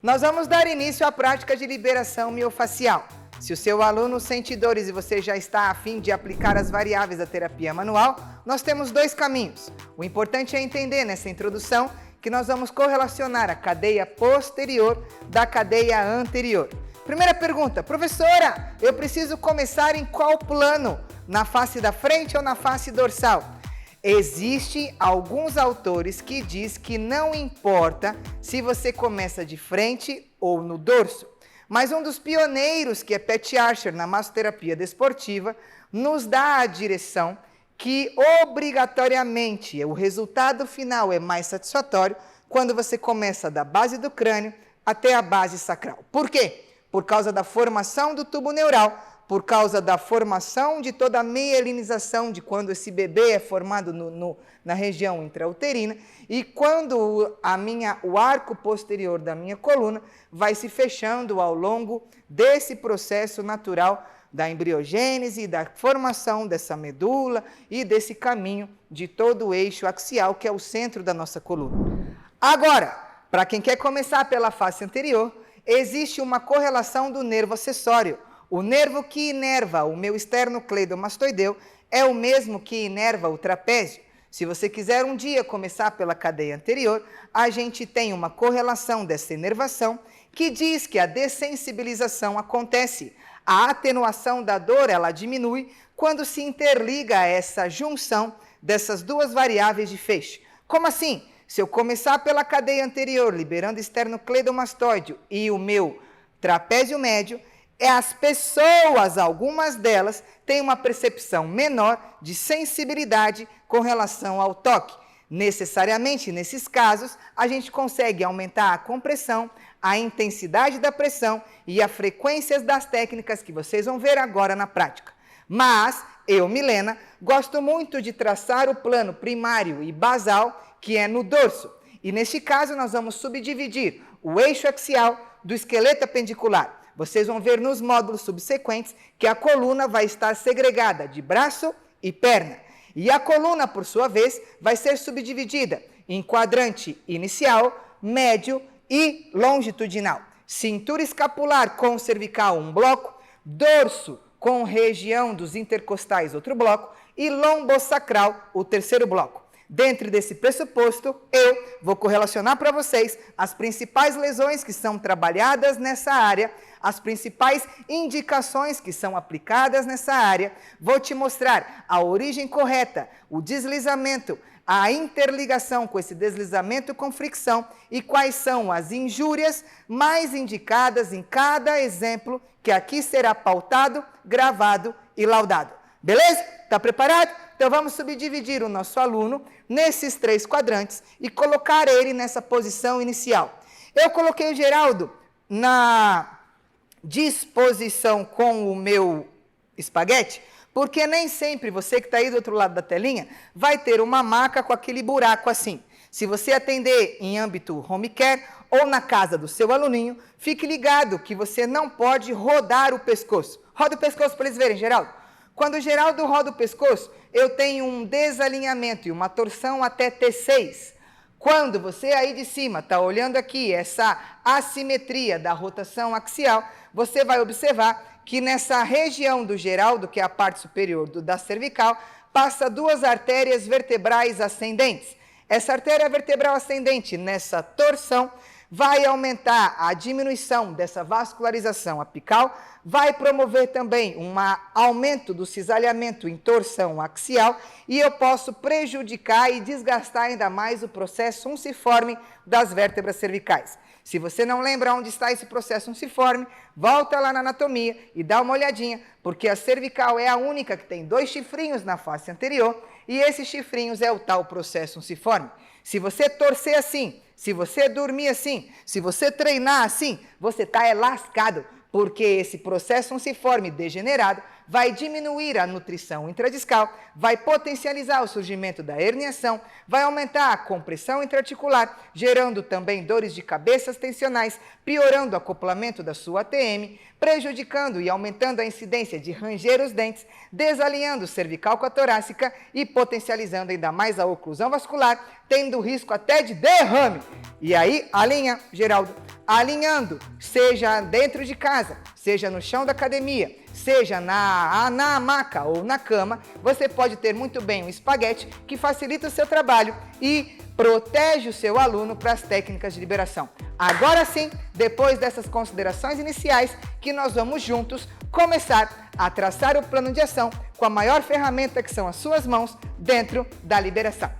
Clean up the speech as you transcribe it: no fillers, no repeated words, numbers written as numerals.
Nós vamos dar início à prática de liberação miofascial. Se o seu aluno sente dores e você já está a fim de aplicar as variáveis da terapia manual, nós temos dois caminhos. O importante é entender nessa introdução que nós vamos correlacionar a cadeia posterior da cadeia anterior. Primeira pergunta, professora, eu preciso começar em qual plano? Na face da frente ou na face dorsal? Existem alguns autores que diz que não importa se você começa de frente ou no dorso, mas um dos pioneiros, que é Pat Archer, na massoterapia desportiva, nos dá a direção que obrigatoriamente o resultado final é mais satisfatório quando você começa da base do crânio até a base sacral. Por quê? Por causa da formação do tubo neural, por causa da formação de toda a mielinização de quando esse bebê é formado na região intrauterina e quando o arco posterior da minha coluna vai se fechando ao longo desse processo natural da embriogênese, da formação dessa medula e desse caminho de todo o eixo axial, que é o centro da nossa coluna. Agora, para quem quer começar pela face anterior, existe uma correlação do nervo acessório. O nervo que inerva o meu esternocleidomastoideu é o mesmo que inerva o trapézio. Se você quiser um dia começar pela cadeia anterior, a gente tem uma correlação dessa inervação que diz que a dessensibilização acontece. A atenuação da dor, ela diminui quando se interliga essa junção dessas duas variáveis de feixe. Como assim? Se eu começar pela cadeia anterior, liberando esternocleidomastoide e o meu trapézio médio, as pessoas, algumas delas, têm uma percepção menor de sensibilidade com relação ao toque. Necessariamente, nesses casos, a gente consegue aumentar a compressão, a intensidade da pressão e a frequência das técnicas que vocês vão ver agora na prática. Mas, eu, Milena, gosto muito de traçar o plano primário e basal, que é no dorso. E, neste caso, nós vamos subdividir o eixo axial do esqueleto apendicular. Vocês vão ver nos módulos subsequentes que a coluna vai estar segregada de braço e perna. E a coluna, por sua vez, vai ser subdividida em quadrante inicial, médio e longitudinal. Cintura escapular com cervical, um bloco, dorso com região dos intercostais, outro bloco, e lombosacral, o terceiro bloco. Dentro desse pressuposto, eu vou correlacionar para vocês as principais lesões que são trabalhadas nessa área, as principais indicações que são aplicadas nessa área, vou te mostrar a origem correta, o deslizamento, a interligação com esse deslizamento com fricção e quais são as injúrias mais indicadas em cada exemplo que aqui será pautado, gravado e laudado. Beleza? Está preparado? Então vamos subdividir o nosso aluno nesses três quadrantes e colocar ele nessa posição inicial. Eu coloquei o Geraldo na disposição com o meu espaguete, porque nem sempre você que está aí do outro lado da telinha vai ter uma maca com aquele buraco assim. Se você atender em âmbito home care ou na casa do seu aluninho, fique ligado que você não pode rodar o pescoço. Roda o pescoço para eles verem, Geraldo. Quando o Geraldo roda o pescoço, eu tenho um desalinhamento e uma torção até T6. Quando você aí de cima está olhando aqui essa assimetria da rotação axial, você vai observar que nessa região do Geraldo, que é a parte superior da cervical, passa duas artérias vertebrais ascendentes. Essa artéria vertebral ascendente, nessa torção, vai aumentar a diminuição dessa vascularização apical, vai promover também um aumento do cisalhamento em torção axial e eu posso prejudicar e desgastar ainda mais o processo unciforme das vértebras cervicais. Se você não lembra onde está esse processo unciforme, volta lá na anatomia e dá uma olhadinha, porque a cervical é a única que tem dois chifrinhos na face anterior e esses chifrinhos é o tal processo unciforme. Se você torcer assim, se você dormir assim, se você treinar assim, você está lascado, porque esse processo unciforme degenerado vai diminuir a nutrição intradiscal, vai potencializar o surgimento da herniação, vai aumentar a compressão intraarticular, gerando também dores de cabeças tensionais, piorando o acoplamento da sua ATM, prejudicando e aumentando a incidência de ranger os dentes, desalinhando cervical com a torácica e potencializando ainda mais a oclusão vascular, tendo risco até de derrame. E aí, alinha, Geraldo, alinhando, seja dentro de casa, seja no chão da academia, seja na maca ou na cama, você pode ter muito bem um espaguete que facilita o seu trabalho e protege o seu aluno para as técnicas de liberação. Agora sim, depois dessas considerações iniciais, que nós vamos juntos começar a traçar o plano de ação com a maior ferramenta que são as suas mãos dentro da liberação.